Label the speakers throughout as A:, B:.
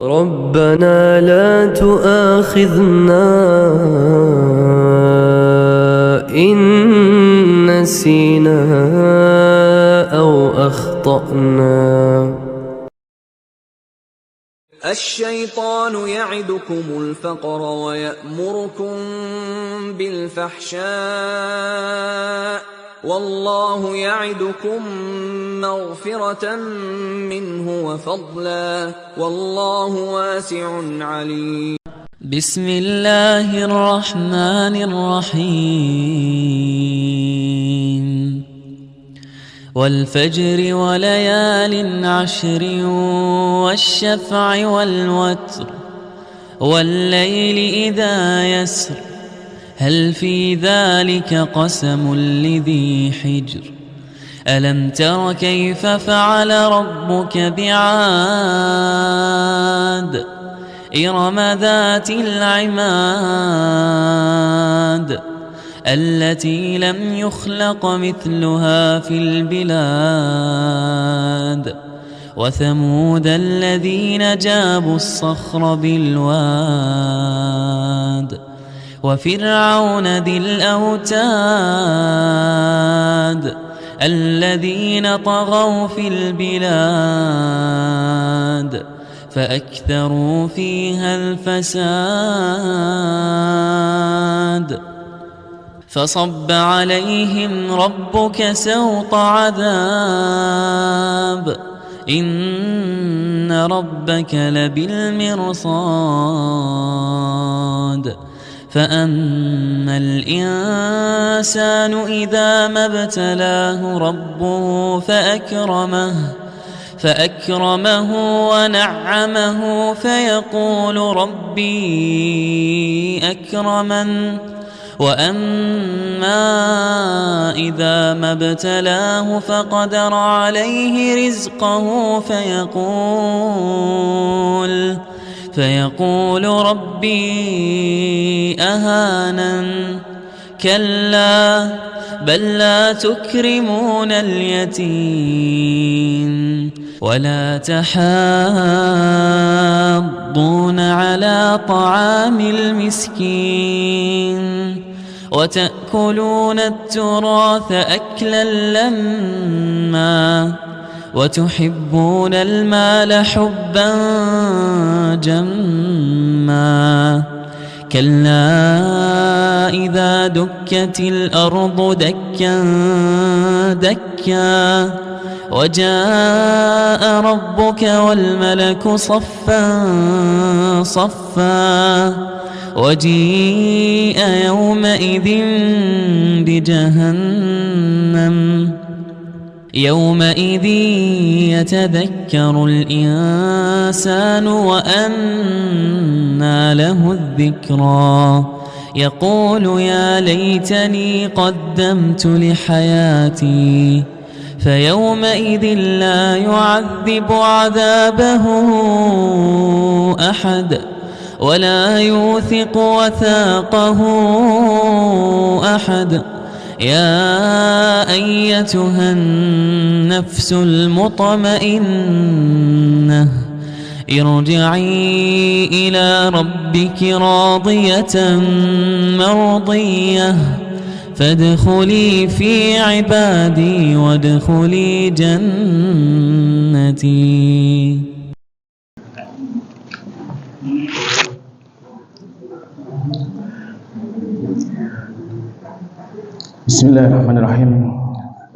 A: ربنا لا تؤاخذنا إن نسينا أو أخطأنا.
B: الشيطان يعدكم الفقر ويأمركم بالفحشاء والله يعدكم مغفرة منه وفضلا والله واسع عليم.
C: بسم الله الرحمن الرحيم. والفجر وليال عشر والشفع والوتر والليل إذا يسر هل في ذلك قسم لذي حجر ألم تر كيف فعل ربك بعاد إرم ذات العماد التي لم يخلق مثلها في البلاد وثمود الذين جابوا الصخر بالواد وفرعون ذي الأوتاد الذين طغوا في البلاد فأكثروا فيها الفساد فصب عليهم ربك سوط عذاب إن ربك لبالمرصاد فأما الإنسان إذا ما ابتلاه ربه فأكرمه ونعمه فيقول ربي أكرمن وأما إذا ما ابتلاه فقدر عليه رزقه فيقول ربي أهانن كلا بل لا تكرمون اليتيم ولا تحاضون على طعام المسكين وتأكلون التراث أكلا لما وتحبون المال حبا جما كلا إذا دكت الأرض دكا دكا وجاء ربك والملك صفا صفا وجيء يومئذ بجهنم يومئذ يتذكر الإنسان وأنى له الذكرى يقول يا ليتني قدمت لحياتي فيومئذ لا يعذب عذابه أحد ولا يوثق وثاقه أحد يا أيتها النفس المطمئنة ارجعي إلى ربك راضية مرضية فادخلي في عبادي وادخلي جنتي.
D: Bismillahirrahmanirrahim.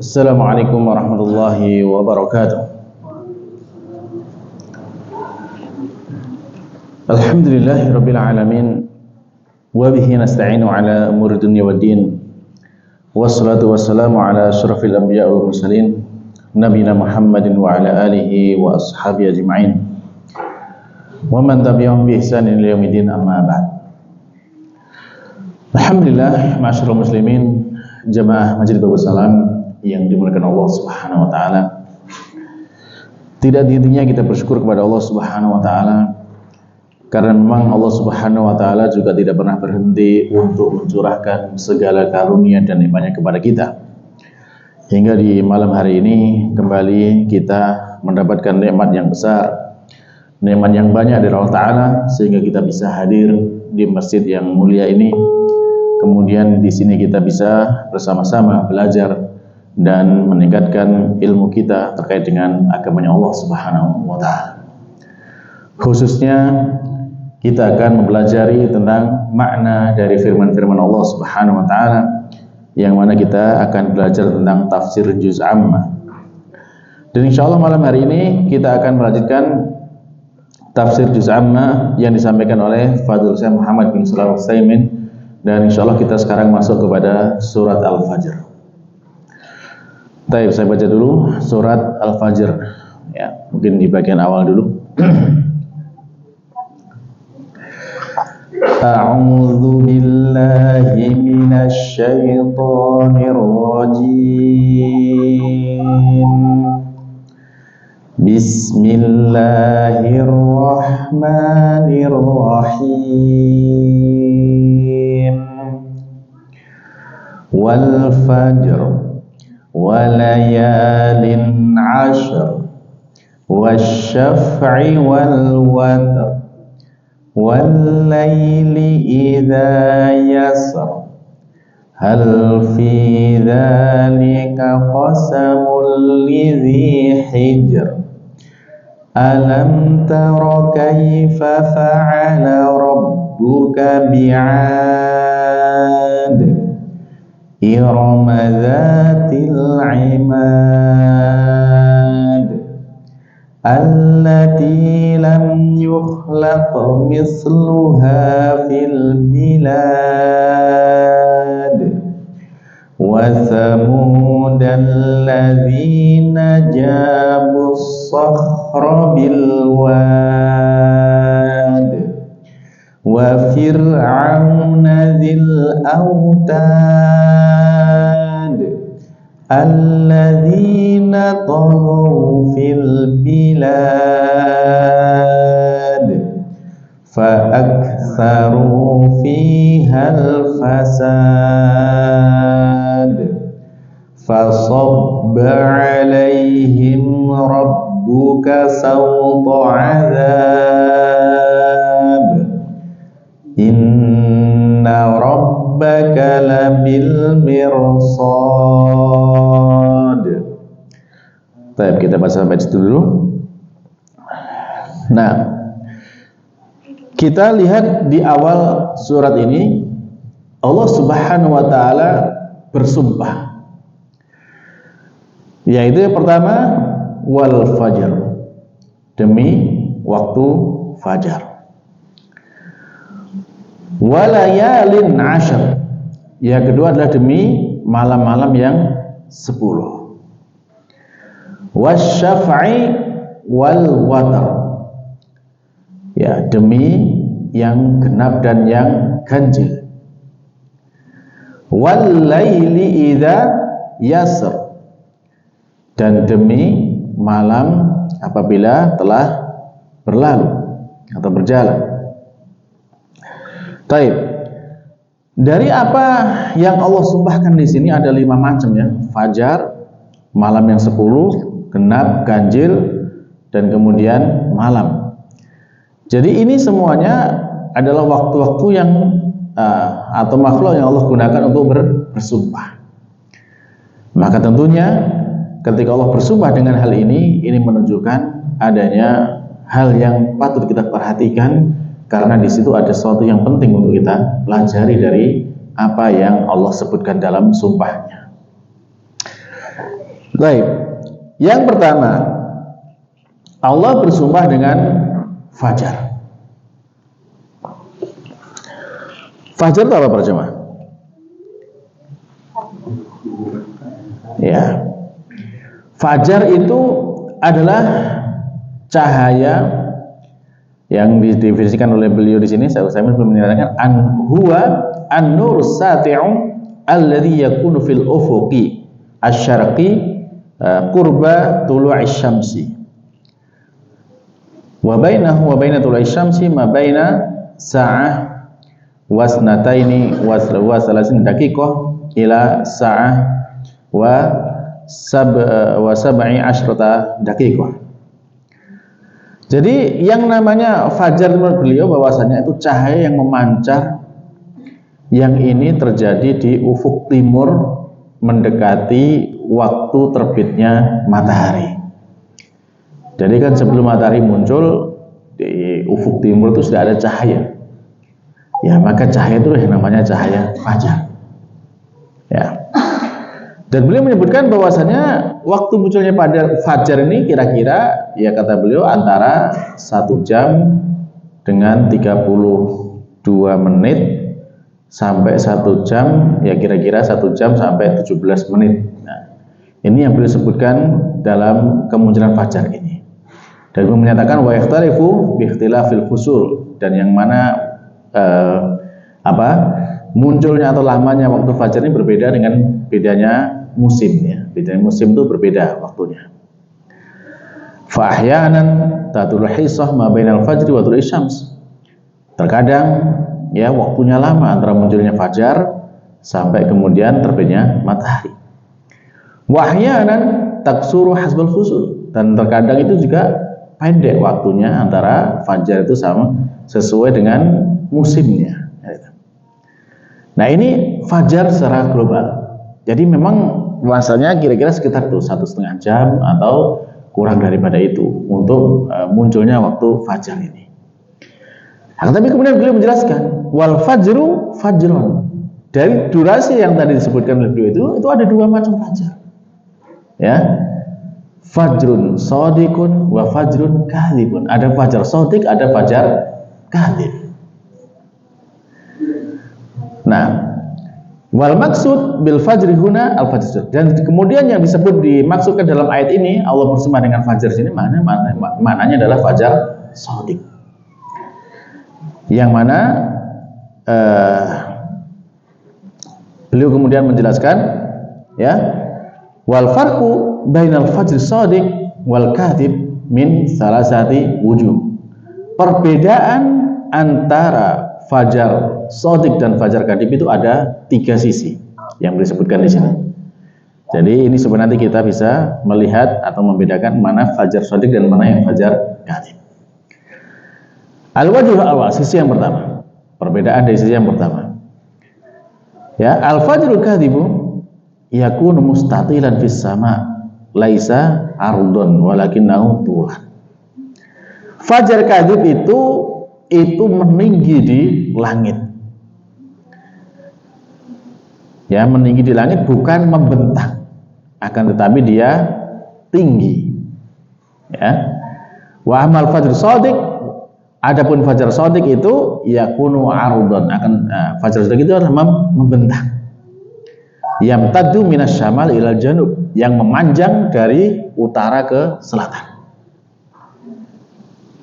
D: Assalamualaikum warahmatullahi wabarakatuh. Alhamdulillahirabbil alamin wa bihi nasta'inu ala umuri dunya waddin. Wassalatu wassalamu ala asyrafil anbiya'i wal mursalin nabiyina Muhammadin wa ala alihi wa ashabihi ajma'in. Wa man tabi'ahum bi ihsanin ila yaumil amma ba'd. Alhamdulillah, ma'asyiral muslimin, jamaah Masjid Babus Salam yang dimuliakan Allah Subhanahu wa taala. Tidak henti-hentinya kita bersyukur kepada Allah Subhanahu wa taala karena memang Allah Subhanahu wa taala juga tidak pernah berhenti untuk mencurahkan segala karunia dan nikmatnya kepada kita. Hingga di malam hari ini kembali kita mendapatkan nikmat yang besar, nikmat yang banyak dari Allah Ta'ala sehingga kita bisa hadir di masjid yang mulia ini. Kemudian di sini kita bisa bersama-sama belajar dan meningkatkan ilmu kita terkait dengan agamanya Allah Subhanahu wa Ta'ala. Khususnya kita akan mempelajari tentang makna dari firman-firman Allah Subhanahu wa Ta'ala, yang mana kita akan belajar tentang tafsir juz amma. Dan insya Allah malam hari ini kita akan melanjutkan tafsir juz amma yang disampaikan oleh Fadil Syekh Muhammad bin Shalih Al-Utsaimin. Dan insya Allah kita sekarang masuk kepada surat Al-Fajr. Baik, saya baca dulu surat Al-Fajr. Ya, mungkin di bagian awal dulu. A'udzu billahi minasy syaithanir rajim. Bismillahirrahmanirrahim. Wal fajr wa layalin 'ashr wasyaf'i wal watr wal laili idza yasr hal fi dzalika qasamul lidzi hijr alam tara kaifa fa'ala rabbuka bi'ad irama dzatil 'imad allati lam yukhlaq misluha fil bilad wa thamud alladzina jabu as-sakhra bil wad wa fir'auna dzil autad alladzina taghaw fil bilad fa aktsaru fihal fasad fasabba 'alaihim rabbuka sawta 'adzab inna rabbaka labil mirsad. Baik, kita baca dulu. Nah, kita lihat di awal surat ini Allah Subhanahu wa Ta'ala bersumpah, yaitu yang pertama wal fajr, demi waktu fajar, walayalin 'ashr, yang kedua adalah demi malam-malam yang 10, wasyaf'i wal watr, ya, demi yang genap dan yang ganjil, wal laili idza yasr, dan demi malam apabila telah berlalu atau berjalan. Baik. Dari apa yang Allah sumpahkan di sini ada 5 macam, ya. Fajar, malam yang 10, genap, ganjil, dan kemudian malam. Jadi ini semuanya adalah waktu-waktu yang atau makhluk yang Allah gunakan untuk bersumpah. Maka tentunya ketika Allah bersumpah dengan hal ini menunjukkan adanya hal yang patut kita perhatikan, karena di situ ada sesuatu yang penting untuk kita pelajari dari apa yang Allah sebutkan dalam sumpahnya. Baik, yang pertama Allah bersumpah dengan fajar. Fajar itu apa para jemaah? Ya, fajar itu adalah cahaya yang didefinisikan oleh beliau di sini. Saya belum menyatakan huwa an-nur sati'u alladhi yakunu fil ufuqi asy-syarqi qurba tulu'i syamsi wa bainahu wa baina tulu'i syamsi ma baina sa'ah wasnataini wa salasin daqiqah ila sa'ah wa sab'i asyrata daqiqah. Jadi yang namanya fajar menurut beliau bahwasanya itu cahaya yang memancar, yang ini terjadi di ufuk timur mendekati waktu terbitnya matahari. Jadi kan sebelum matahari muncul di ufuk timur itu sudah ada cahaya. Ya, maka cahaya itu yang namanya cahaya fajar. Ya. Dan beliau menyebutkan bahwasanya waktu munculnya pada fajar ini kira-kira, ya kata beliau, antara 1 jam dengan 32 menit sampai 1 jam, ya kira-kira 1 jam sampai 17 menit. Nah, ini yang beliau sebutkan dalam kemunculan fajar ini. Dan beliau menyatakan wa yakhtalifu bi ikhtilafil fusul, dan yang mana munculnya atau lamanya waktu fajar ini berbeda dengan bedanya musim, ya. Bedanya musim itu berbeda waktunya. Fa ahyanan tatul hisah ma bainal fajri wa tulu'i syams. Terkadang ya waktunya lama antara munculnya fajar sampai kemudian terbitnya matahari. Wa ahyanan taksuru hasbal fusul, dan terkadang itu juga pendek waktunya antara fajar itu sama sesuai dengan musimnya. Nah, ini fajar secara global. Jadi memang luasannya kira-kira sekitar tuh 1,5 jam atau kurang daripada itu untuk munculnya waktu fajar ini. Nah, tapi kemudian beliau menjelaskan wal fajru fajrun. Dari durasi yang tadi disebutkan oleh beliau itu ada 2 macam fajar. Ya. Fajrun shadiqun wa fajrun kadhibun. Ada fajar shadiq, ada fajar kadhib. Nah, wal maksud bil fajri huna al fajr. Dan kemudian yang disebut dimaksudkan dalam ayat ini, Allah bersama dengan fajar sini maknanya adalah fajar shadiq. Yang mana beliau kemudian menjelaskan, ya, wal farqu bainal fajr shadiq wal kadhib min salasati wujuh. Perbedaan antara fajar shadiq dan fajar kadhib itu ada 3 sisi yang disebutkan di sini. Jadi ini sebenarnya kita bisa melihat atau membedakan mana fajar shadiq dan mana yang fajar kadhib. Al-wajhul awal, sisi yang pertama. Perbedaan dari sisi yang pertama. Ya, al-fajrul kadhibu yakunu mustatilan fis sama, laisa ardun walakinnahu tulan. Fajar kadhib itu meninggi di langit. Ya, meninggi di langit bukan membentang, akan tetapi dia tinggi. Ya. Wa amal fajr shadiq, adapun fajar shadiq itu yakunu ardhan, fajar shadiq itu adalah membentang. Yamtaddu minas syamal ilal janub, yang memanjang dari utara ke selatan.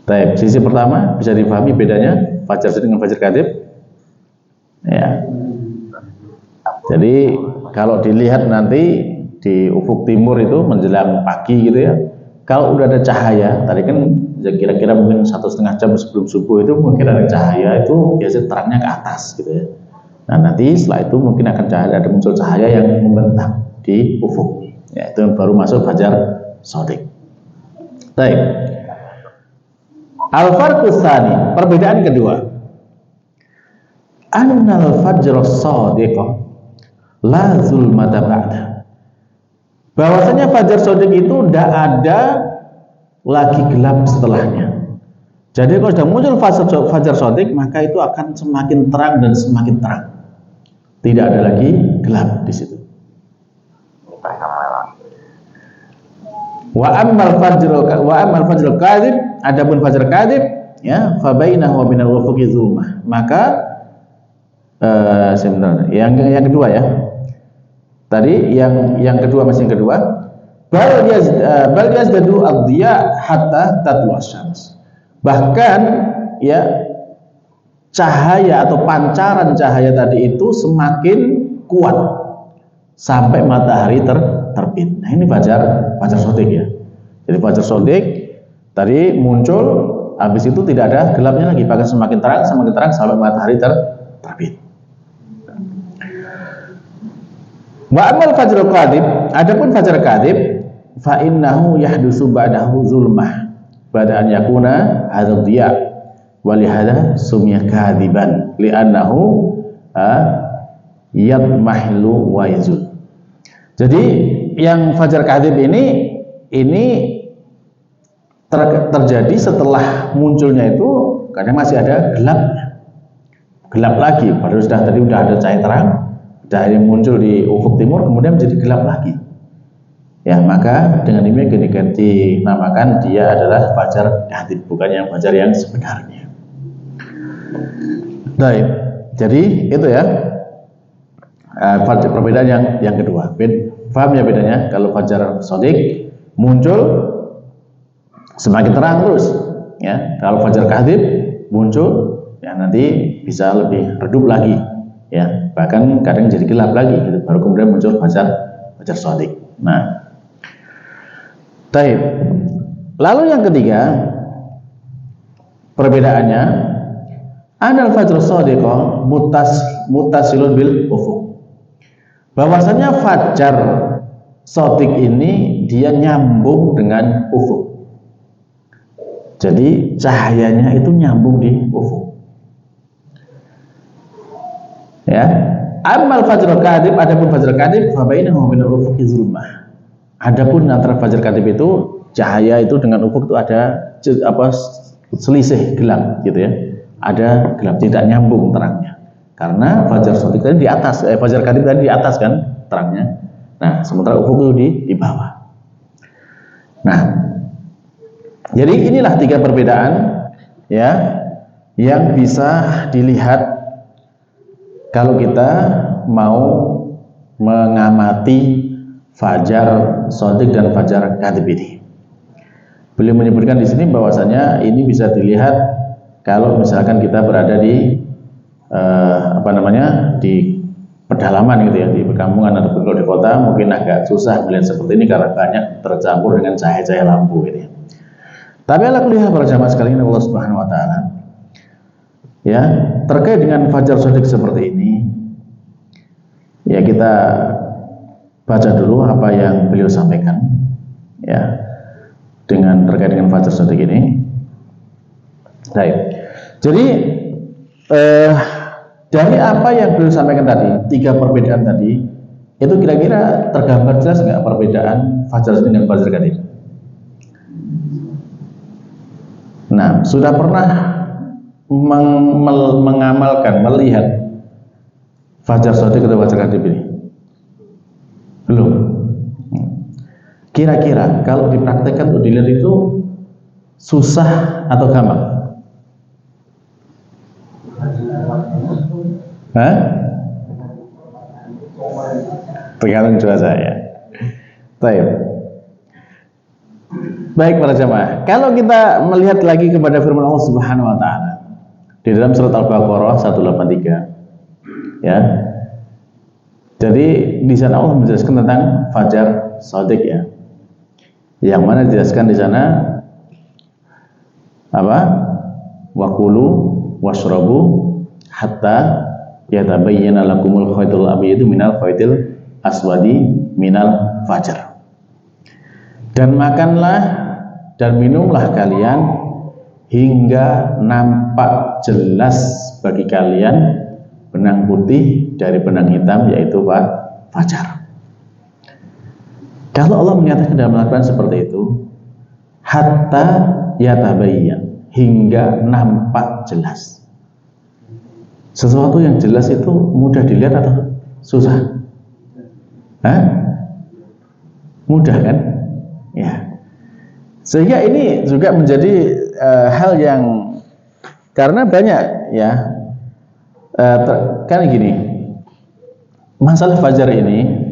D: Baik, sisi pertama bisa dipahami bedanya fajar shadiq dengan fajar kadhib. Ya. Jadi kalau dilihat nanti di ufuk timur itu menjelang pagi gitu ya, kalau udah ada cahaya, tadi kan kira-kira mungkin 1,5 jam sebelum subuh itu mungkin ada cahaya, itu biasanya terangnya ke atas gitu ya. Nah, nanti setelah itu mungkin akan ada muncul cahaya yang membentang di ufuk. Ya, itu baru masuk fajar shadiq. Baik. Al-farqus tsani, perbedaan kedua. Annal fajr shadiq la zulmata ba'da. Bahwasanya fajar shadiq itu tidak ada lagi gelap setelahnya. Jadi kalau sudah muncul fajar shadiq, maka itu akan semakin terang dan semakin terang. Tidak ada lagi gelap di situ. Wa ammal fajr kadhib, adapun fajar kadhib, ya, fa bainahu wa bainal ufuqi zulmah. Maka sebentar, yang kedua ya. Tadi yang kedua, masih yang kedua, bal yazdadu ad-diya hatta tatlu asy-syams. Bahkan ya, cahaya atau pancaran cahaya tadi itu semakin kuat sampai matahari terbit. Nah, ini fajar shadiq ya. Jadi fajar shadiq tadi muncul, habis itu tidak ada gelapnya lagi, bahkan semakin terang sampai matahari terbit. Wa amal fajrul kadhib, adapun fajar kadhib, fa innahu yahdusu ba'dahu zulmah. ba'da an yakuna hadzal diya wa li hadza sumya kadziban li'annahu yadmahlu wa yazul. Jadi yang fajar kadzib ini terjadi setelah munculnya itu kadang masih ada gelap lagi, padahal tadi sudah ada cahaya terang, cahaya yang muncul di ufuk timur kemudian menjadi gelap lagi. Ya, maka dengan ini diganti namakan dia adalah fajar kadzib, bukan yang fajar yang sebenarnya. Baik, jadi itu ya perbedaan yang kedua. Paham ya bedanya? Kalau fajar shadiq muncul semakin terang terus, ya. Kalau fajar kadzib muncul, ya nanti bisa lebih redup lagi, ya. Bahkan kadang jadi gelap lagi, gitu. Baru kemudian muncul fajar shadiq. Nah, baik. Lalu yang ketiga perbedaannya, anal fajr shadiq muttasilun bil ufuq. Bahwasanya fajar shadiq ini dia nyambung dengan ufuk. Jadi cahayanya itu nyambung di ufuk. Ya. Amal fajr kadzib, adapun fajar kadzib fa bainahu wa bainal ufuqi zulmah. Adapun antara fajar kadzib itu cahaya itu dengan ufuk itu ada selisih gelap gitu ya. Ada gelap, tidak nyambung terangnya. Karena fajar shadiq tadi di atas, fajar kadzib tadi di atas kan terangnya. Nah, sementara ufuk itu di bawah. Nah, jadi inilah tiga perbedaan ya yang bisa dilihat kalau kita mau mengamati fajar shadiq dan fajar kadzib ini. Beliau menyebutkan di sini bahwasanya ini bisa dilihat kalau misalkan kita berada di di pedalaman gitu ya, di perkampungan ataupun kalau di kota mungkin agak susah melihat seperti ini karena banyak tercampur dengan cahaya-cahaya lampu gitu ya. Tapi ala kulli hal para jamaah sekalian Allah Subhanahu wa taala, ya, terkait dengan fajar shadiq seperti ini, ya kita baca dulu apa yang beliau sampaikan ya terkait dengan fajar shadiq ini. Baik. Jadi dari apa yang beliau sampaikan tadi, tiga perbedaan tadi, itu kira-kira tergambar jelas nggak perbedaan fajar shadiq dengan fajar kadzib? Nah, sudah pernah mengamalkan, melihat fajar shadiq atau fajar kadzib ini? Belum. Kira-kira kalau dipraktekkan untuk dilihat itu susah atau gampang? Hah? Tergantung cuaca ya. Baik para jamaah, kalau kita melihat lagi kepada firman Allah Subhanahu wa taala di dalam surat Al-Baqarah 183 ya. Jadi di sana Allah menjelaskan tentang fajar shadiq ya. Yang mana dijelaskan di sana apa? Wa kulu washrabu hatta yatabayyana lakumul khaytul abyadu minal khaytil aswadi minal fajar. Dan makanlah dan minumlah kalian hingga nampak jelas bagi kalian benang putih dari benang hitam, yaitu fajar. Kalau Allah menyatakan dalam Al-Quran seperti itu, hatta yatabayyan, hingga nampak jelas. Sesuatu yang jelas itu mudah dilihat atau susah? Hah? Mudah kan? Ya. Sehingga ini juga menjadi hal yang, karena banyak ya, kan gini, masalah fajar ini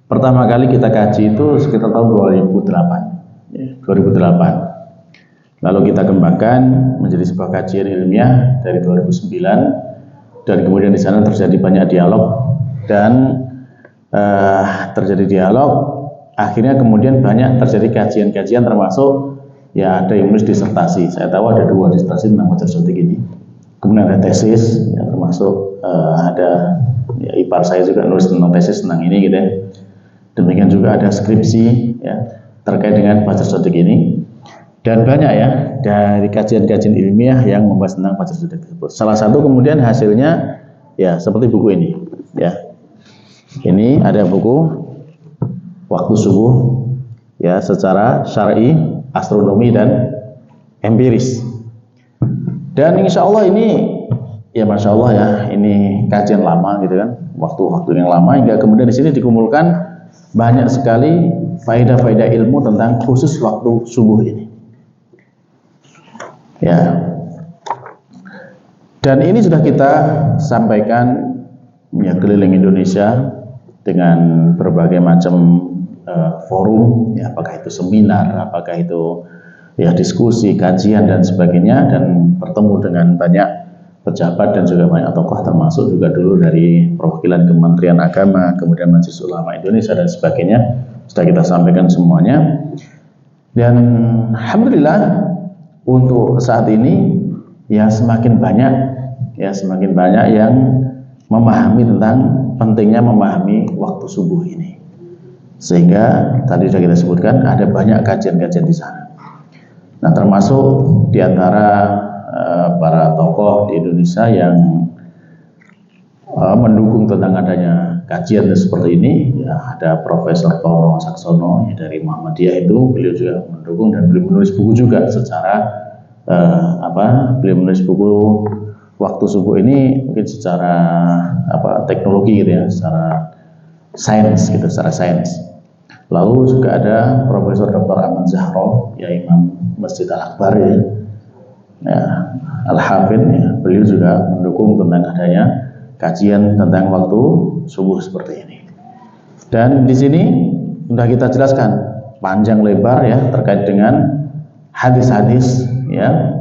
D: pertama kali kita kaji itu sekitar tahun 2008 ya, 2008. Lalu kita kembangkan menjadi sebuah kajian ilmiah dari 2009, dan kemudian di sana terjadi banyak dialog dan terjadi dialog. Akhirnya kemudian banyak terjadi kajian-kajian, termasuk ya ada yang menulis disertasi. Saya tahu ada 2 disertasi tentang fajar shadiq ini. Kemudian ada tesis, ya, termasuk ada ya, ipar saya juga nulis tentang tesis tentang ini gitu ya. Demikian juga ada skripsi ya terkait dengan fajar shadiq ini. Dan banyak ya dari kajian-kajian ilmiah yang membahas tentang fajar sadiq tersebut. Salah satu kemudian hasilnya ya seperti buku ini ya. Ini ada buku Waktu Subuh ya secara syar'i, astronomi dan empiris. Dan insya Allah ini ya masya Allah ya, ini kajian lama gitu kan, waktu-waktu yang lama hingga kemudian di sini dikumpulkan banyak sekali faedah-faedah ilmu tentang khusus waktu subuh ini. Ya. Dan ini sudah kita sampaikan ya keliling Indonesia dengan berbagai macam forum, ya, apakah itu seminar, apakah itu ya diskusi, kajian dan sebagainya, dan bertemu dengan banyak pejabat dan juga banyak tokoh, termasuk juga dulu dari perwakilan Kementerian Agama, kemudian Majelis Ulama Indonesia dan sebagainya, sudah kita sampaikan semuanya. Dan alhamdulillah untuk saat ini ya semakin banyak yang memahami tentang pentingnya memahami waktu subuh ini, sehingga tadi sudah kita sebutkan ada banyak kajian-kajian di sana. Nah, termasuk diantara para tokoh di Indonesia yang mendukung tentang adanya kajian seperti ini, ya ada Profesor Tono Saksono ya, dari Muhammadiyah itu, beliau juga mendukung dan beliau menulis buku juga secara beliau menulis buku Waktu Subuh ini mungkin secara teknologi gitu ya, secara sains gitu, secara sains. Lalu juga ada Profesor Dr. Ahmad Zahro, ya Imam Masjid Al-Akbar ya, Al-Hafidh ya, beliau juga mendukung tentang adanya kajian tentang waktu subuh seperti ini. Dan di sini sudah kita jelaskan panjang lebar ya terkait dengan hadis-hadis ya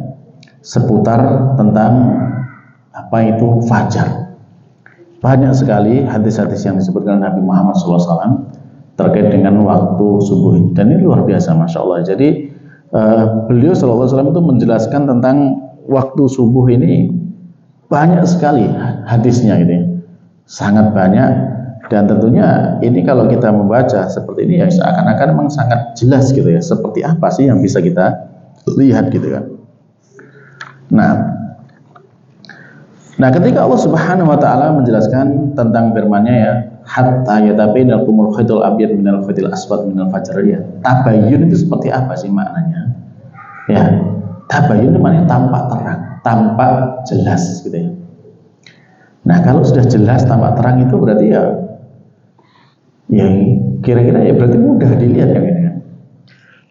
D: seputar tentang apa itu fajar. Banyak sekali hadis-hadis yang disebutkan Nabi Muhammad SAW terkait dengan waktu subuh ini, dan ini luar biasa, masya Allah. Jadi beliau SAW itu menjelaskan tentang waktu subuh ini banyak sekali hadisnya gitu ya, sangat banyak. Dan tentunya ini kalau kita membaca seperti ini ya seakan-akan memang sangat jelas gitu ya, seperti apa sih yang bisa kita lihat gitu kan. Nah, ketika Allah Subhanahu wa taala menjelaskan tentang firman-Nya ya, hatta yatabayyanakumul khaytul abyad minal khaytil aswad minal fajr ya. Tabayyun itu seperti apa sih maknanya? Ya, tabayyun itu maknanya tampak terang, tampak jelas gitu ya. Nah, kalau sudah jelas tampak terang itu berarti ya kira-kira ya berarti mudah dilihat ya gitu kan.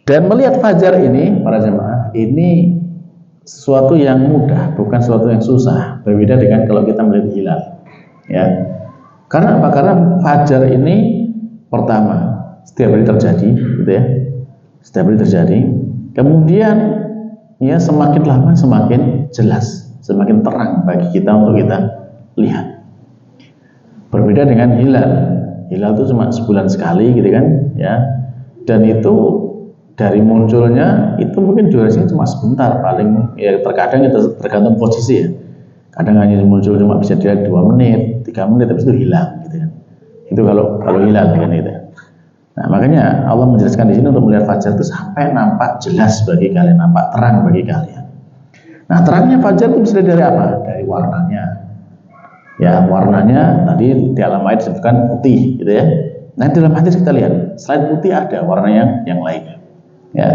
D: Dan melihat fajar ini para jemaah, ini sesuatu yang mudah, bukan sesuatu yang susah. Berbeda dengan kalau kita melihat hilal. Ya. Karena apa? Karena fajar ini pertama setiap hari terjadi, gitu ya. Setiap hari terjadi. Kemudian ya semakin lama semakin jelas, semakin terang bagi kita untuk kita lihat. Berbeda dengan hilal. Hilal itu cuma sebulan sekali gitu kan, ya. Dan itu dari munculnya itu mungkin durasinya cuma sebentar, paling ya terkadang itu tergantung posisi ya. Kadang hanya muncul cuma bisa dilihat 2 menit, 3 menit habis itu hilang gitu kan. Itu kalau hilal kan gitu. Nah, makanya Allah menjelaskan di sini untuk melihat fajar itu sampai nampak jelas bagi kalian, nampak terang bagi kalian. Nah, terangnya fajar itu bisa dari apa? Dari warnanya. Ya, warnanya tadi di alam ayat disebutkan putih gitu ya. Nah, dalam hadis kita lihat, selain putih ada warna yang lainnya. Ya,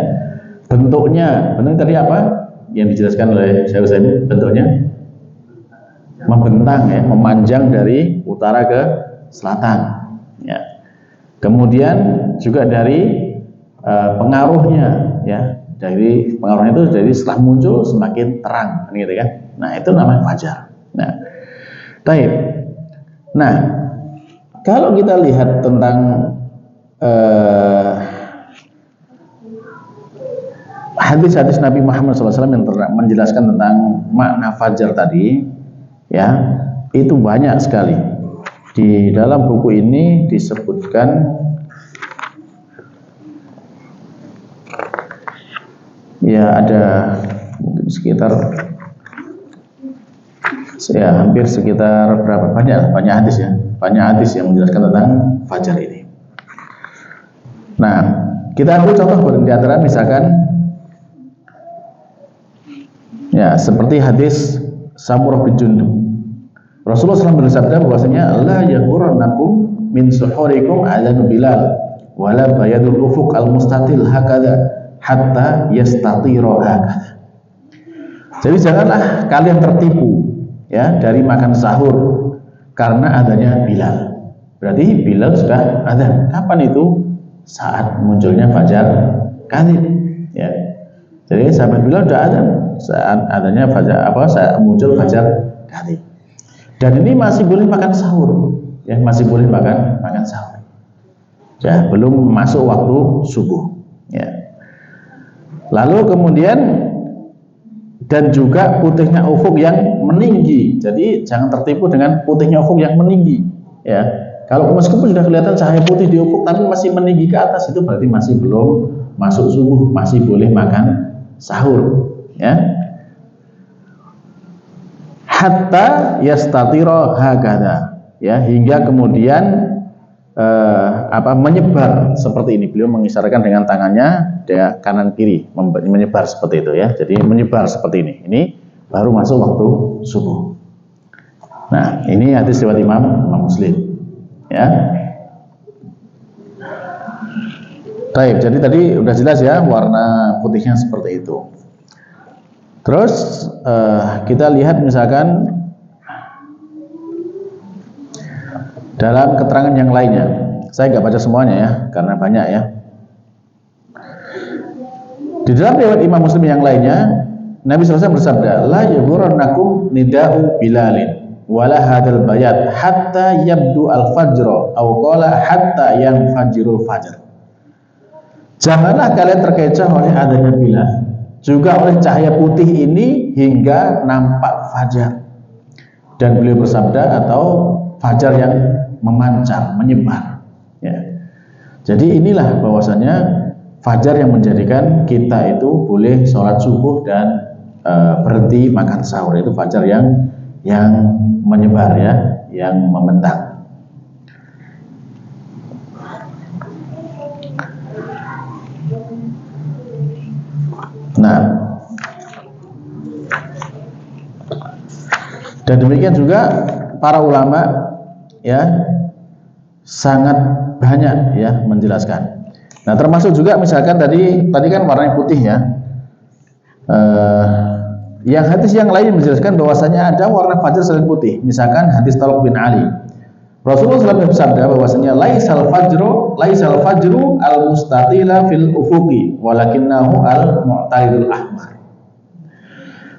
D: bentuknya tadi apa yang dijelaskan oleh Syekh Utsaimin, bentuknya membentang ya, memanjang dari utara ke selatan ya. Kemudian juga dari pengaruhnya ya, dari pengaruhnya itu dari setelah muncul semakin terang gitu kan. Nah, itu namanya fajar. Nah, baik. Nah, kalau kita lihat tentang hadis-hadis Nabi Muhammad SAW yang menjelaskan tentang makna fajar tadi, ya, itu banyak sekali. Di dalam buku ini disebutkan, ya ada mungkin sekitar, ya hampir sekitar berapa banyak hadis ya, banyak hadis yang menjelaskan tentang fajar ini. Nah, kita ambil contoh di antara misalkan Ya, seperti hadis Samurah bin Jundub. Rasulullah SAW bersabda bahwasanya la yaqurannakum min suhurikum adzanu Bilal wala bayadul ufuq al-mustatil hakadha hatta yastatira hakadha. Jadi janganlah kalian tertipu ya dari makan sahur karena adanya Bilal. Berarti Bilal sudah adzan. Kapan itu? Saat munculnya fajar kadhib ya. Jadi sahabat Bilal sudah adzan saat adanya fajar saat muncul fajar kadhib. Dan ini masih boleh makan sahur ya, masih boleh makan sahur. Ya, belum masuk waktu subuh ya. Lalu kemudian dan juga putihnya ufuk yang meninggi. Jadi jangan tertipu dengan putihnya ufuk yang meninggi ya. Kalau meskipun sudah kelihatan cahaya putih di ufuk tapi masih meninggi ke atas, itu berarti masih belum masuk subuh, masih boleh makan sahur ya. Hatta yastatira hakadha ya, hingga kemudian menyebar seperti ini. Beliau mengisyaratkan dengan tangannya dia kanan kiri menyebar seperti itu ya. Jadi menyebar seperti ini. Ini baru masuk waktu subuh. Nah, ini hadis riwayat Imam Muslim ya. Baik, jadi tadi udah jelas ya warna putihnya seperti itu. Terus kita lihat misalkan dalam keterangan yang lainnya, saya nggak baca semuanya ya, karena banyak ya. Di dalam riwayat Imam Muslim yang lainnya, Nabi SAW bersabda, la yughrannakum nida'u Bilalin, wala hadal bayat, hatta yabdu al-fajro, au qala hatta yang fajirul fajr. Janganlah kalian terkecoh oleh adanya Bilal, juga oleh cahaya putih ini hingga nampak fajar. Dan beliau bersabda, atau fajar yang memancar, menyebar ya. Jadi inilah bahwasanya fajar yang menjadikan kita itu boleh sholat subuh dan berhenti makan sahur. Itu fajar yang menyebar ya, yang membentang. Nah, dan demikian juga para ulama ya sangat banyak ya menjelaskan. Nah, termasuk juga misalkan tadi kan warnanya putih ya. Yang hadis yang lain menjelaskan bahwasanya ada warna fajar selain putih. Misalkan hadis Talq bin Ali. Rasulullah SAW bersabda bahwasanya laisal fajru al-mustatila fil ufuqi walakinnahu al-mu'taridul ahmar.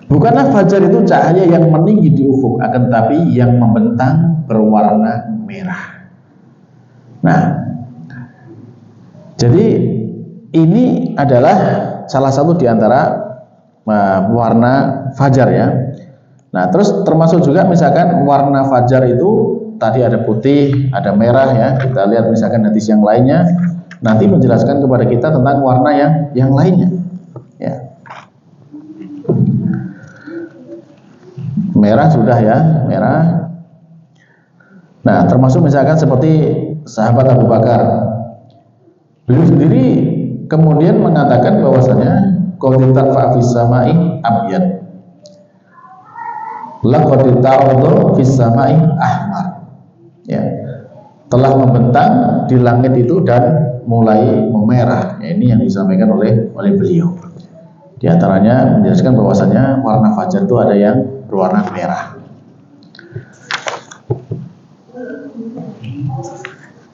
D: Bukanlah fajar itu cahaya yang meninggi di ufuk, akan tetapi yang membentang berwarna merah. Nah, jadi ini adalah salah satu di antara warna fajar ya. Nah, terus termasuk juga misalkan warna fajar itu tadi ada putih, ada merah ya. Kita lihat misalkan hadis yang lainnya nanti menjelaskan kepada kita tentang warna yang lainnya. Ya. Merah sudah ya, merah. Nah, termasuk misalkan seperti sahabat Abu Bakar. Beliau sendiri kemudian mengatakan bahwasanya qaditar fa fis samai abyad. La qaditar fis samai ahmar. Ya. Telah membentang di langit itu dan mulai memerah. Ya, ini yang disampaikan oleh beliau. Di antaranya menjelaskan bahwasanya warna fajar itu ada yang berwarna merah.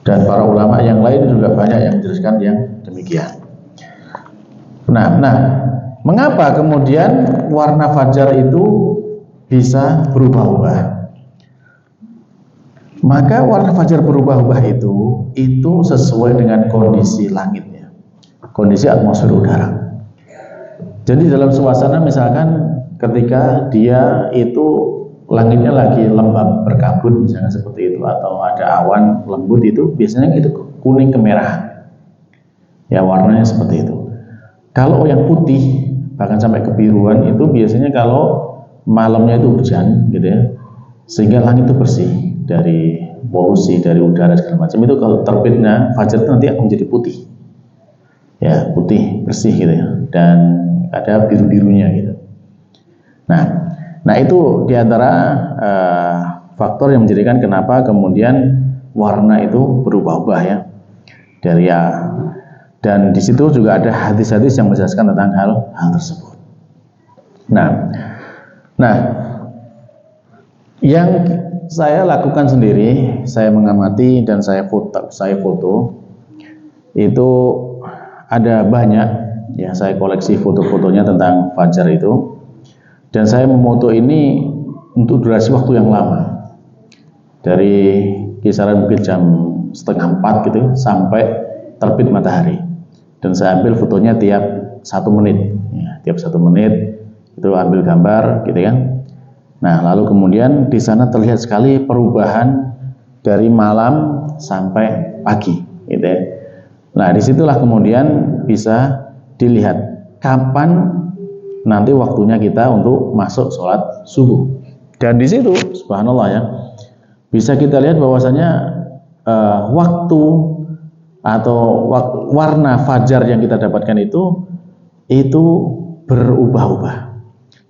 D: Dan para ulama yang lain juga banyak yang menjelaskan yang demikian. Nah, mengapa kemudian warna fajar itu bisa berubah-ubah? Maka warna fajar berubah-ubah itu sesuai dengan kondisi langitnya, kondisi atmosfer udara. Jadi dalam suasana misalkan ketika dia itu langitnya lagi lembab berkabut misalnya seperti itu, atau ada awan lembut, itu biasanya itu kuning kemerahan ya, warnanya seperti itu. Kalau yang putih bahkan sampai kebiruan itu biasanya kalau malamnya itu hujan gitu ya, sehingga langit itu bersih dari polusi, dari udara segala macam. Itu kalau terbitnya fajar itu nanti akan menjadi putih ya, putih bersih gitu ya, dan ada biru-birunya gitu. Nah itu diantara faktor yang menjadikan kenapa kemudian warna itu berubah-ubah ya dari dan di situ juga ada hadis-hadis yang menjelaskan tentang hal tersebut. Nah, yang saya lakukan sendiri, saya mengamati dan saya foto itu ada banyak ya, saya koleksi foto-fotonya tentang fajar itu, dan saya memoto ini untuk durasi waktu yang lama, dari kisaran mungkin jam 3:30 gitu sampai terbit matahari, dan saya ambil fotonya tiap 1 menit ya, tiap 1 menit itu ambil gambar gitu kan. Nah lalu kemudian di sana terlihat sekali perubahan dari malam sampai pagi gitu ya. Nah disitulah kemudian bisa dilihat kapan nanti waktunya kita untuk masuk sholat subuh, dan di situ subhanallah ya, bisa kita lihat bahwasanya waktu atau warna fajar yang kita dapatkan itu berubah-ubah,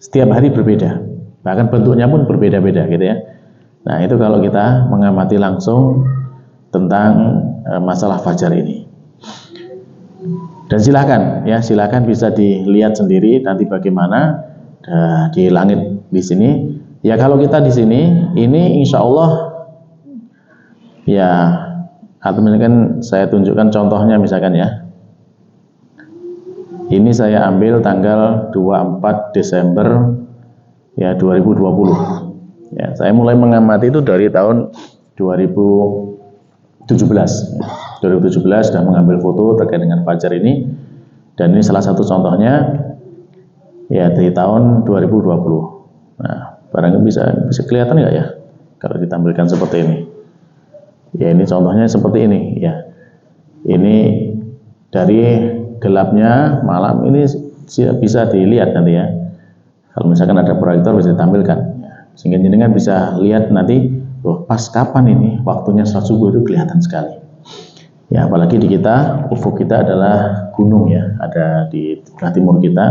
D: setiap hari berbeda, bahkan bentuknya pun berbeda-beda gitu ya. Nah itu kalau kita mengamati langsung tentang masalah fajar ini. Dan silakan bisa dilihat sendiri nanti bagaimana di langit di sini. Ya kalau kita di sini ini insya Allah ya, atau misalkan saya tunjukkan contohnya misalkan ya. Ini saya ambil tanggal 24 Desember ya 2020. Ya, saya mulai mengamati itu dari tahun 2017. Ya. 2017 sudah mengambil foto terkait dengan fajar ini, dan ini salah satu contohnya ya dari tahun 2020. Nah, barangkali bisa kelihatan nggak ya kalau ditampilkan seperti ini? Ya ini contohnya seperti ini ya. Ini dari gelapnya malam ini bisa dilihat nanti ya. Kalau misalkan ada proyektor bisa ditampilkan ya, sehingga jenengan bisa lihat nanti pas kapan ini waktunya sholat subuh itu kelihatan sekali. Ya apalagi di kita, ufuk kita adalah gunung ya, ada di sebelah timur kita.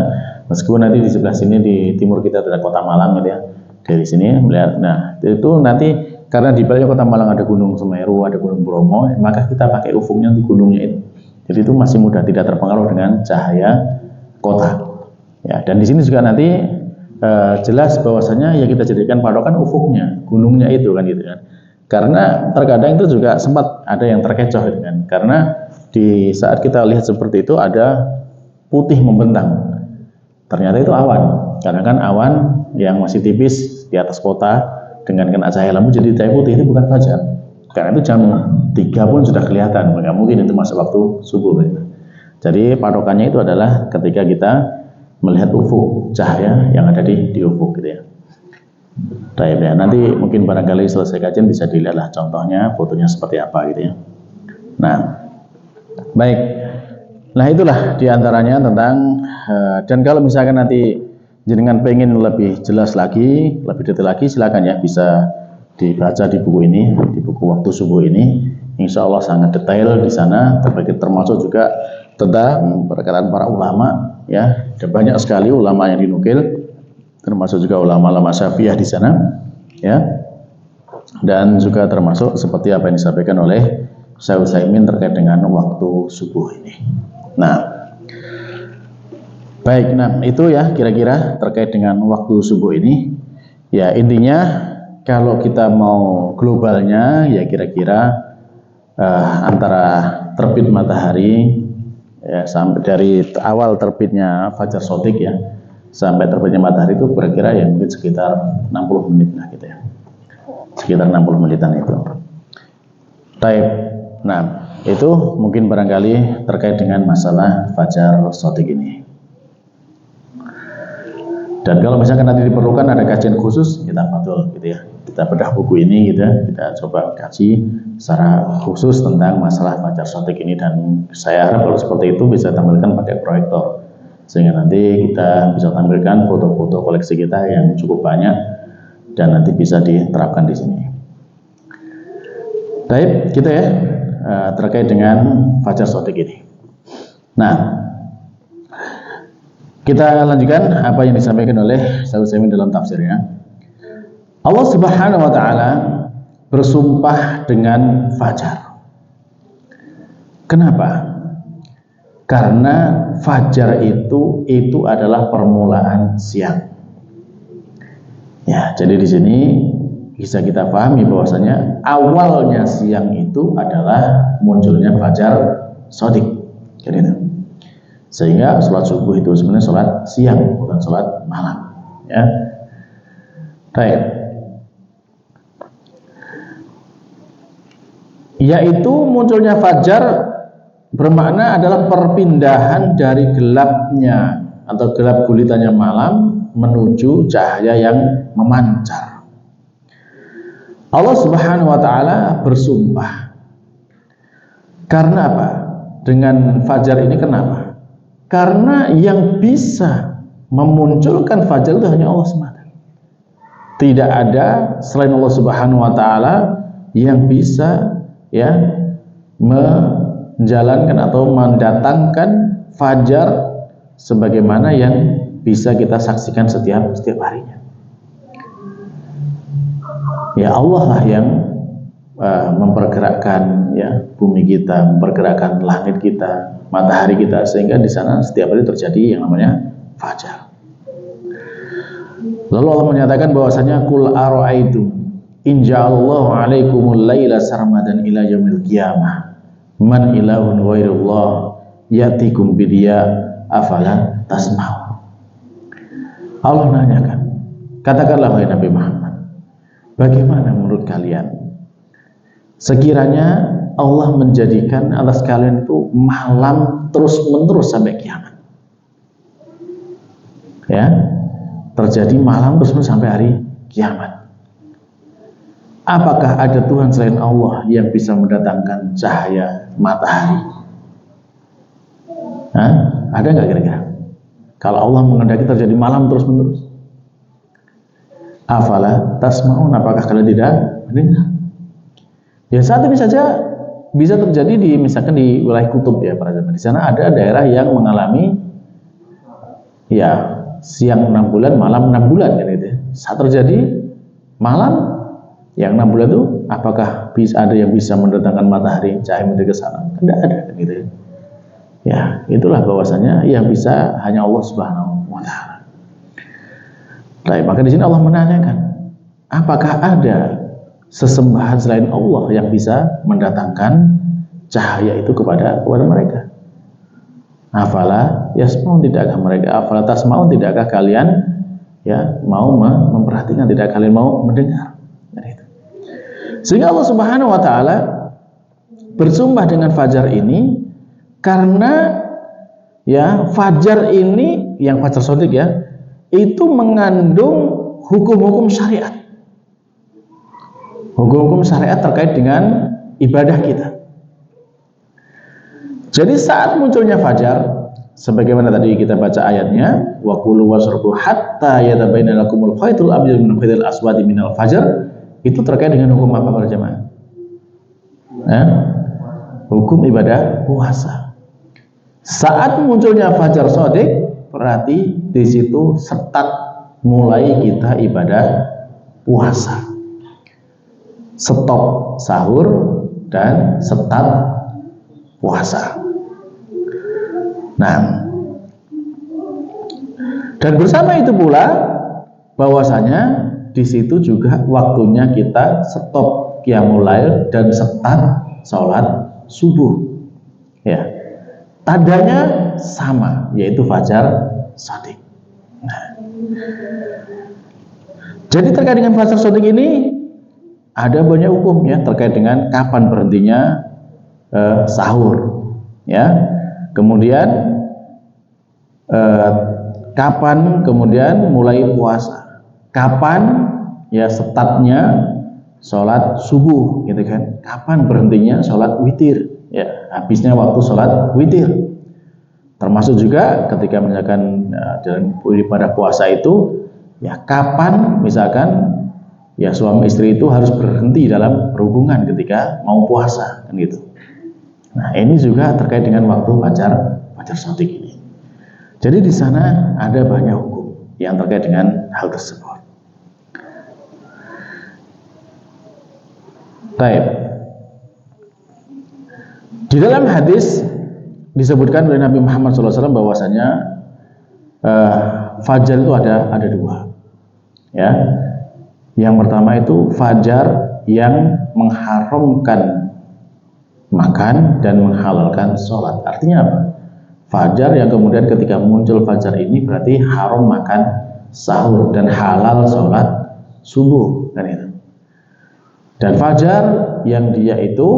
D: Meskipun nanti di sebelah sini di timur kita adalah kota Malang gitu ya. Dari sini melihat, nah itu nanti karena di balik kota Malang ada gunung Semeru, ada gunung Bromo, maka kita pakai ufuknya untuk gunungnya itu. Jadi itu masih mudah, tidak terpengaruh dengan cahaya kota. Ya dan di sini juga nanti jelas bahwasanya ya kita jadikan patokan ufuknya, gunungnya itu kan gitu kan. Karena terkadang itu juga sempat ada yang terkecoh gitu kan. Karena di saat kita lihat seperti itu ada putih membentang. Ternyata itu awan. Karena kan awan yang masih tipis di atas kota dengan kena cahaya lampu jadi cahaya putih, itu bukan fajar. Karena itu jam 3 pun sudah kelihatan, nggak mungkin itu masuk waktu subuh gitu. Jadi patokannya itu adalah ketika kita melihat ufuk, cahaya yang ada di ufuk gitu ya. Baik ya, nanti mungkin barangkali selesai kajian bisa dilihatlah contohnya, fotonya seperti apa gitu ya. Nah, baik. Nah itulah diantaranya tentang dan kalau misalkan nanti jenengan pengen lebih jelas lagi, lebih detail lagi, silakan ya bisa dibaca di buku ini, di buku Waktu Subuh ini. Insya Allah sangat detail di sana, termasuk juga tentang perkataan para ulama ya. Ada banyak sekali ulama yang dinukil, termasuk juga ulama-ulama Syafi'iyah di sana ya, dan juga termasuk seperti apa yang disampaikan oleh Syekh Utsaimin terkait dengan waktu subuh ini. Nah baik, nah itu ya kira-kira terkait dengan waktu subuh ini ya. Intinya kalau kita mau globalnya ya kira-kira antara terbit matahari ya, sampai dari awal terbitnya fajar shodiq ya sampai terbitnya matahari itu kira-kira ya mungkin sekitar 60 menit lah gitu ya, sekitar 60 menitan itu. Taib. Nah itu mungkin barangkali terkait dengan masalah fajar shodiq ini. Dan kalau misalkan nanti diperlukan ada kajian khusus, kita betul gitu ya, kita bedah buku ini gitu ya, kita coba kaji secara khusus tentang masalah fajar shodiq ini, dan saya harap kalau seperti itu bisa tampilkan pakai proyektor sehingga nanti kita bisa tampilkan foto-foto koleksi kita yang cukup banyak dan nanti bisa diterapkan di sini. Baik, gitu ya terkait dengan fajar shodiq ini. Nah, Kita lanjutkan apa yang disampaikan oleh Syaikhul Utsaimin dalam tafsirnya. Allah Subhanahu wa taala bersumpah dengan fajar. Kenapa? Karena fajar itu adalah permulaan siang. Ya, jadi di sini bisa kita pahami bahwasanya awalnya siang itu adalah munculnya fajar shadiq. Jadi itu. Sehingga sholat subuh itu sebenarnya sholat siang, bukan sholat malam. Ya, baik. Yaitu munculnya fajar bermakna adalah perpindahan dari gelapnya atau gelap gulitannya malam menuju cahaya yang memancar. Allah Subhanahu wa taala bersumpah. Karena apa? Dengan fajar ini kenapa? Karena yang bisa memunculkan fajar itu hanya Allah semata. Tidak ada selain Allah Subhanahu wa taala yang bisa ya menjalankan atau mendatangkan fajar sebagaimana yang bisa kita saksikan setiap harinya. Ya Allah lah yang mempergerakkan ya bumi kita, mempergerakkan langit kita, matahari kita, sehingga di sana setiap hari terjadi yang namanya fajar. Lalu Allah menyatakan bahwasanya kul ara'aitum in ja'alallahu 'alaikumul laila sarmadan ila yaumil qiyamah man ilahun ghairullah ya'tikum bidiya afala tasma'un. Allah nanyakan, katakanlah wahai Nabi Muhammad, bagaimana menurut kalian sekiranya Allah menjadikan atas kalian itu malam terus menerus sampai kiamat, ya, terjadi malam terus menerus sampai hari kiamat. Apakah ada Tuhan selain Allah yang bisa mendatangkan cahaya matahari? Hah? Ada nggak kira-kira? Kalau Allah mengendaki terjadi malam terus menerus, afala tasma'un, apakah kalian tidak mendengar? Ya saat ini saja bisa terjadi di misalkan di wilayah kutub ya para jemaah. Di sana ada daerah yang mengalami ya siang 6 bulan, malam 6 bulan kan gitu. Saat terjadi malam yang 6 bulan itu, apakah bisa ada yang bisa mendatangkan matahari cahaya menuju ke sana? Tidak ada kan gitu. Ya, itulah bahwasanya yang bisa hanya Allah Subhanahu wa taala. Baik, maka di sini Allah menanyakan, apakah ada sesembahan selain Allah yang bisa mendatangkan cahaya itu kepada mereka? Afala yasmaun, tidakkah mereka, afala tasmaun, tidakkah kalian ya mau memperhatikan, tidak kalian mau mendengar? Nah, itu. Sehingga Allah Subhanahu wa taala bersumpah dengan fajar ini karena ya fajar ini yang fajar shadiq ya itu mengandung hukum-hukum syariat. Hukum-hukum syariat terkait dengan ibadah kita. Jadi saat munculnya fajar, sebagaimana tadi kita baca ayatnya, wa kulu washrabu hatta yatabayyana lakumul khaytul abyadu minal khaytil aswadi minal fajar, itu terkait dengan hukum apa para jemaah? Hukum ibadah puasa. Saat munculnya fajar shadiq, berarti di situ start mulai kita ibadah puasa. Stop sahur dan start puasa. Nah, dan bersama itu pula bahwasanya di situ juga waktunya kita stop qiyamul lail dan start sholat subuh. Ya, tandanya sama, yaitu fajar shadiq. Nah, jadi terkait dengan fajar shadiq ini ada banyak hukum ya terkait dengan kapan berhentinya sahur, ya. Kemudian kapan kemudian mulai puasa, kapan ya startnya sholat subuh, gitu kan? Kapan berhentinya sholat witir, ya habisnya waktu sholat witir. Termasuk juga ketika misalkan dalam ibadah puasa itu, ya kapan misalkan ya suami istri itu harus berhenti dalam berhubungan ketika mau puasa, kan gitu. Nah, ini juga terkait dengan waktu fajar shadiq ini. Jadi di sana ada banyak hukum yang terkait dengan hal tersebut. Baik. Di dalam hadis disebutkan oleh Nabi Muhammad SAW bahwasanya fajar itu ada dua. Ya. Yang pertama itu fajar yang mengharamkan makan dan menghalalkan sholat. Artinya apa? Fajar yang kemudian ketika muncul fajar ini berarti haram makan sahur dan halal sholat subuh, kan itu. Dan fajar yang dia itu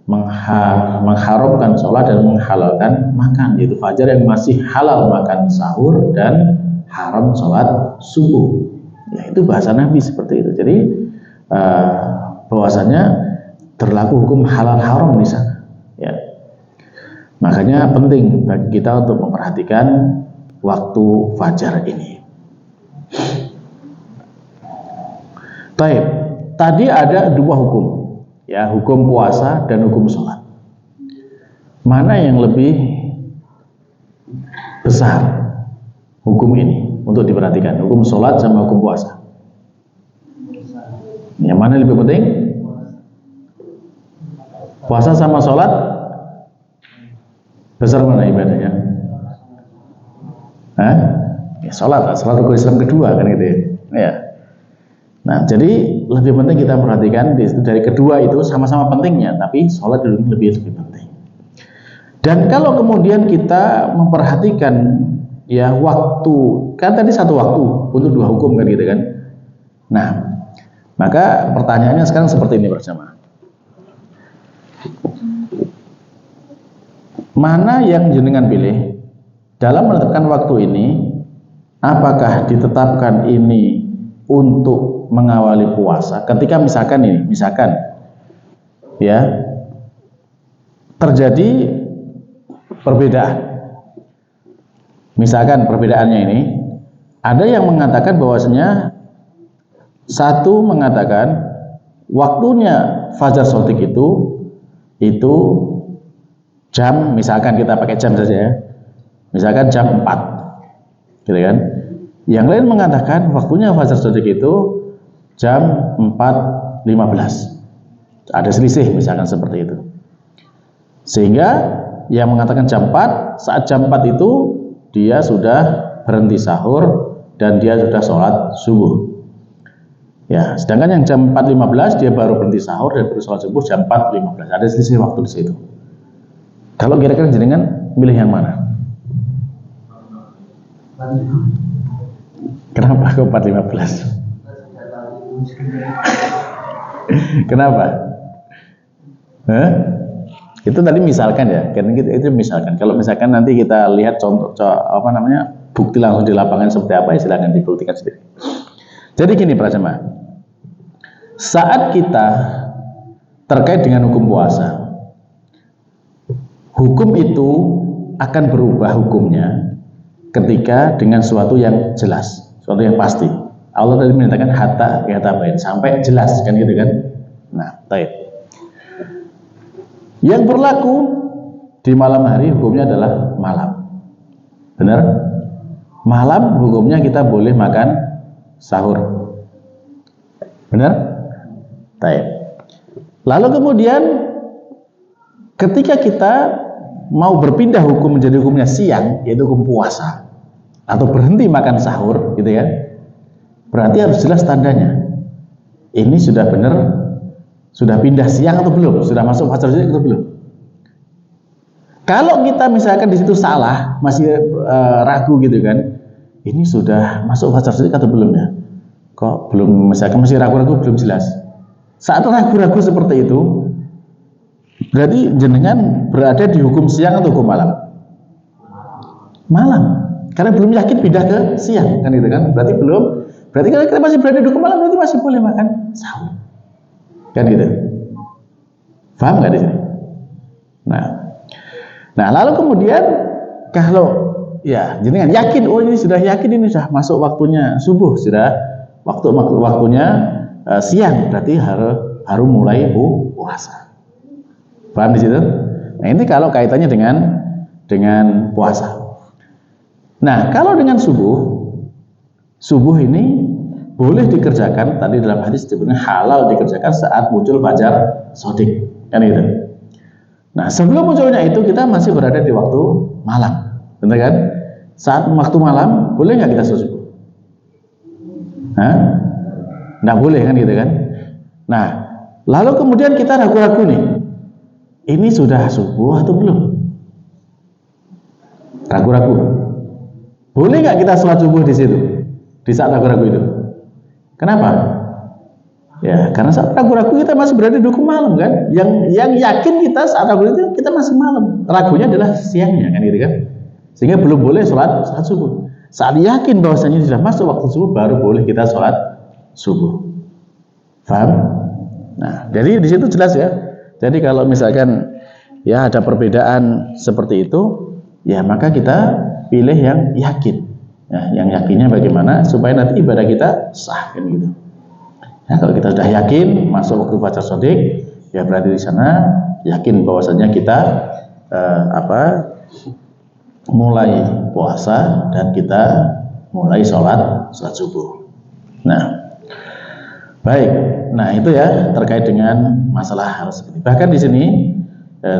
D: mengharamkan sholat dan menghalalkan makan, yaitu fajar yang masih halal makan sahur dan haram sholat subuh. Ya, itu bahasa Nabi seperti itu. Jadi bahwasanya terlaku hukum halal haram di sana. Ya. Makanya penting bagi kita untuk memperhatikan waktu fajar ini. Baik, tadi ada dua hukum, ya, hukum puasa dan hukum sholat. Mana yang lebih besar hukum ini untuk diperhatikan? Hukum sholat sama hukum puasa. Yang mana lebih penting? Puasa sama sholat? Besar mana ibadahnya? Hah? Ya, sholat rukun Islam kedua kan gitu ya. Ya. Nah, jadi lebih penting kita perhatikan dari kedua itu sama-sama pentingnya, tapi sholat lebih penting. Dan kalau kemudian kita memperhatikan ya waktu, kan tadi satu waktu untuk dua hukum kan gitu kan. Nah, maka pertanyaannya sekarang seperti ini bersama. Mana yang jenengan pilih dalam menetapkan waktu ini? Apakah ditetapkan ini untuk mengawali puasa? Ketika misalkan ya terjadi perbedaan. Misalkan perbedaannya ini ada yang mengatakan bahwasanya satu mengatakan waktunya fajar shadiq itu jam, misalkan kita pakai jam saja ya, misalkan jam 4 gitu kan. Yang lain mengatakan waktunya fajar shadiq itu jam 4.15. Ada selisih misalkan seperti itu. Sehingga yang mengatakan jam 4, saat jam 4 itu dia sudah berhenti sahur dan dia sudah sholat subuh. Ya, sedangkan yang jam 4.15 dia baru berhenti sahur dan baru sholat subuh jam 4.15. Ada selisih waktu di situ. Kalau kira-kira jenengan milih yang mana? Kenapa kok 4.15? Kenapa? Itu tadi misalkan ya, itu misalkan. Kalau misalkan nanti kita lihat contoh bukti langsung di lapangan seperti apa, ya silakan dibuktikan sendiri. Jadi gini para jemaah, saat kita terkait dengan hukum puasa, hukum itu akan berubah hukumnya ketika dengan suatu yang jelas, suatu yang pasti. Allah tadi menyatakan hatta yatabayan, sampai jelas kan gitu kan. Nah, baik. Yang berlaku di malam hari hukumnya adalah malam. Benar? Malam hukumnya kita boleh makan sahur. Benar? Baik. Lalu kemudian ketika kita mau berpindah hukum menjadi hukumnya siang, yaitu hukum puasa, atau berhenti makan sahur, gitu ya, berarti harus jelas tandanya. Ini sudah benar, sudah pindah siang atau belum, sudah masuk fajar shadiq atau belum. Kalau kita misalkan di situ salah, masih ragu gitu kan, ini sudah masuk fajar shadiq atau belum ya? Kok belum, misalkan masih ragu-ragu, belum jelas. Saat ragu-ragu seperti itu, berarti jenengan berada di hukum siang atau hukum malam? Malam. Karena belum yakin pindah ke siang, kan gitu kan? Berarti belum. Berarti kalau kita masih berada di hukum malam, berarti masih boleh makan sahur. Kan gitu. Paham nggak di sini? Nah, lalu kemudian kalau ya jenengan yakin, oh ini sudah yakin ini sudah masuk waktunya subuh, sudah waktunya siang, berarti harus mulai puasa. Paham di situ? Nah, ini kalau kaitannya dengan puasa. Nah, kalau dengan subuh ini boleh dikerjakan, tadi dalam hadis disebutnya halal dikerjakan saat muncul fajar shadiq, kan gitu. Nah, sebelum munculnya itu kita masih berada di waktu malam, benar kan? Saat waktu malam boleh nggak kita sholat subuh? Nggak boleh kan gitu kan? Nah, lalu kemudian kita ragu-ragu nih, ini sudah subuh atau belum? Ragu-ragu. Boleh nggak kita sholat subuh di situ? Di saat ragu-ragu itu? Kenapa? Ya, karena saat ragu-ragu kita masih berada di waktu malam kan? Yang yakin kita saat ragu itu kita masih malam. Ragunya adalah siangnya kan gitu kan? Sehingga belum boleh sholat subuh. Saat yakin bahwasanya sudah masuk waktu subuh baru boleh kita sholat subuh. Paham? Nah, jadi di situ jelas ya. Jadi kalau misalkan ya ada perbedaan seperti itu, ya maka kita pilih yang yakin. Ya, yang yakinnya bagaimana supaya nanti ibadah kita sah kan gitu. Ya, kalau kita sudah yakin masuk waktu fajar shadiq, ya berarti di sana yakin bahwasanya kita mulai puasa dan kita mulai sholat subuh. Nah, baik. Nah, itu ya terkait dengan masalah hal seperti ini. Bahkan di sini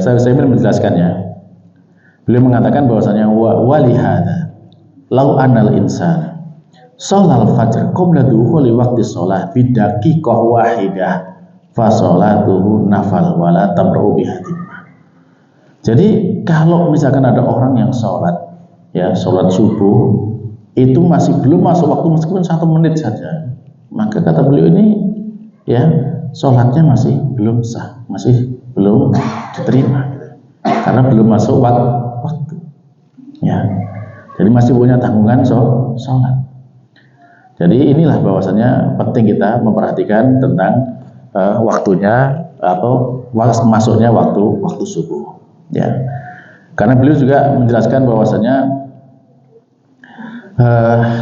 D: saya ingin menjelaskannya. Beliau mengatakan bahwasanya walihada lau anal insana sholal fajr qabla dukhuli waqti sholah bidaqiqah wahidah fa sholatuhu nafal wala tamru bihatimah. Jadi kalau misalkan ada orang yang sholat subuh itu masih belum masuk waktu meskipun 1 menit saja, maka kata beliau ini ya sholatnya masih belum sah, masih belum diterima karena belum masuk waktu ya. Jadi masih punya tanggungan sholat. Jadi inilah bahwasanya penting kita memperhatikan tentang waktunya atau masuknya waktu subuh. Ya, karena beliau juga menjelaskan bahwasanya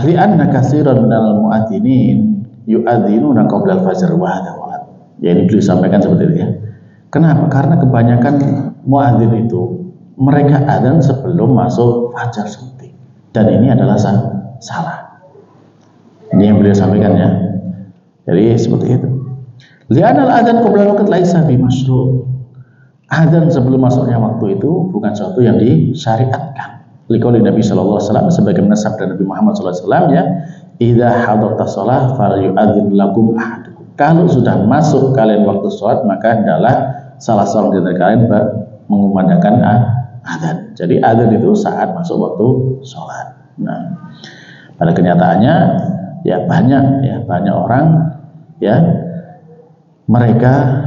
D: li'anna katsiran minal mu'adzinin yu'adzinuna qabla al-fajr wa hadha walad. Ya, ini beliau sampaikan seperti itu ya. Kenapa? Karena kebanyakan muadzin itu mereka adzan sebelum masuk fajar shadiq. Dan ini adalah salah. Ini yang beliau sampaikan ya. Jadi seperti itu. Li'anal adzan qabla waqt laisa bimasyru'. Adzan sebelum masuknya waktu itu bukan sesuatu yang disyariatkan. Liqauli Nabi sallallahu alaihi wasallam sebagaimana sabda Nabi Muhammad sallallahu alaihi wasallam ya, "Idza hadarta shalah falyu'adzin lakum ahadukum." Kalau sudah masuk kalian waktu salat maka hendaklah salah seorang di antara kalian mengumandangkan adzan. Jadi adzan itu saat masuk waktu sholat. Nah, pada kenyataannya ya banyak orang ya mereka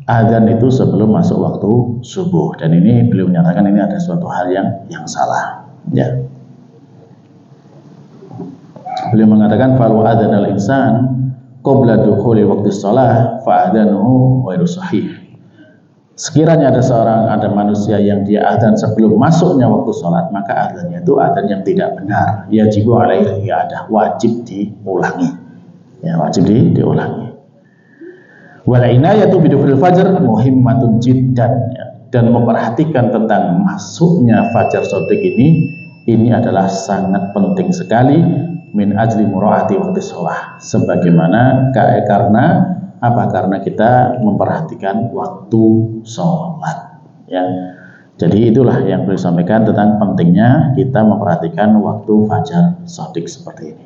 D: adzan itu sebelum masuk waktu subuh, dan ini beliau menyatakan ini ada suatu hal yang salah ya. Beliau mengatakan falu adzan al-insan qabla dukhuli waqti shalah fa adzanuhu ghairu sahih. Sekiranya ada manusia yang dia adzan sebelum masuknya waktu sholat, maka adzannya itu adzan yang tidak benar. Yajibu alaihi i'adah, wajib diulangi. Ya, wajib diulangi. Wal inayatu bidukhulil fajr muhimmatun jiddan ya. Dan memperhatikan tentang masuknya fajar shadiq ini adalah sangat penting sekali min ajli muraati waqti shalah. Sebagaimana karena apa? Karena kita memperhatikan waktu sholat ya. Jadi itulah yang beliau sampaikan tentang pentingnya kita memperhatikan waktu fajar shadiq seperti ini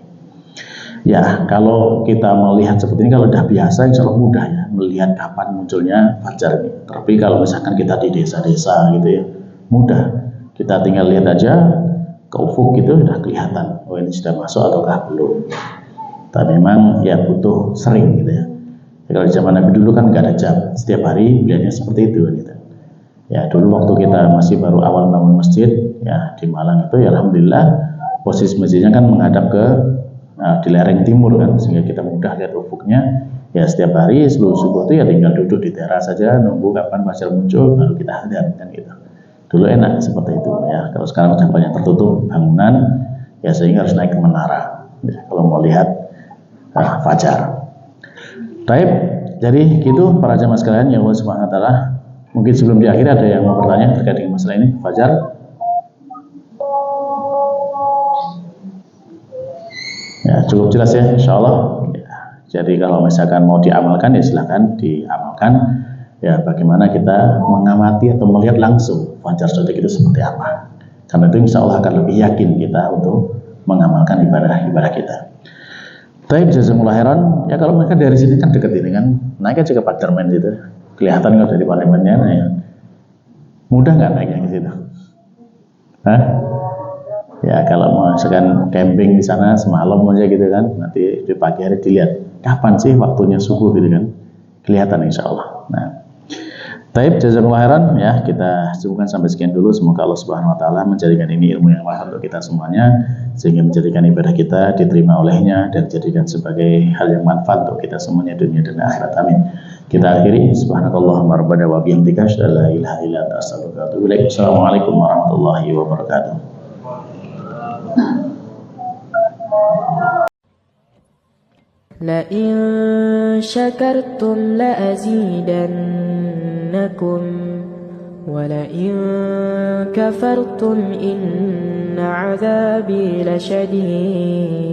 D: ya. Kalau kita melihat seperti ini, kalau udah biasa insya Allah mudah ya melihat kapan munculnya fajar ini. Tapi kalau misalkan kita di desa-desa gitu ya, mudah, kita tinggal lihat aja ke ufuk gitu udah kelihatan oh ini sudah masuk ataukah belum. Tapi memang ya butuh sering gitu ya. Kalau di zaman Nabi dulu kan nggak ada jam, setiap hari melihatnya seperti itu gitu. Ya dulu waktu kita masih baru awal bangun masjid ya di Malang itu ya alhamdulillah posisi masjidnya kan menghadap ke di lereng timur kan, sehingga kita mudah lihat ufuknya. Ya setiap hari sebelum subuh itu ya tinggal duduk di teras saja nunggu kapan fajar muncul baru kita adzan kan gitu. Dulu enak seperti itu ya. Kalau sekarang sudah banyak tertutup bangunan ya sehingga harus naik ke menara ya, kalau mau lihat fajar. Baik, jadi gitu para jamaah sekalian yang Allah Subhanahu wa taala. Mungkin sebelum diakhiri ada yang mau bertanya terkait dengan masalah ini, fajar. Ya, cukup jelas ya, insya Allah. Ya, jadi kalau misalkan mau diamalkan, ya silahkan diamalkan. Ya, bagaimana kita mengamati atau melihat langsung fajar shadiq itu seperti apa. Karena itu insya Allah akan lebih yakin kita untuk mengamalkan ibadah kita. Tapi jazakumullah khairan. Ya kalau mereka dari sini kan dekat ini kan, naik aja ke Paderman situ. Kelihatan kalau dari Padermannya, nah ya. Mudah nggak naiknya ke situ? Hah? Ya kalau mau misalkan camping di sana semalam aja gitu kan, nanti di pagi hari dilihat kapan sih waktunya subuh gitu kan, kelihatan insya Allah. Nah, taib jazakumullah khairan ya, kita cukupkan sampai sekian dulu. Semoga Allah Subhanahu Wa Taala menjadikan ini ilmu yang manfaat untuk kita semuanya, sehingga menjadikan ibadah kita diterima olehnya dan dijadikan sebagai hal yang manfaat untuk kita semuanya dunia dan akhirat. Amin. Kita akhiri subhanakallahumma rabbana wa bihamdika asyhadu an la ilaha illa anta astaghfiruka wa atubu ilaik. Assalamualaikum warahmatullahi wabarakatuh.
E: لئن شكرتم لأزيدنكم ولئن كفرتم إن عذابي لشديد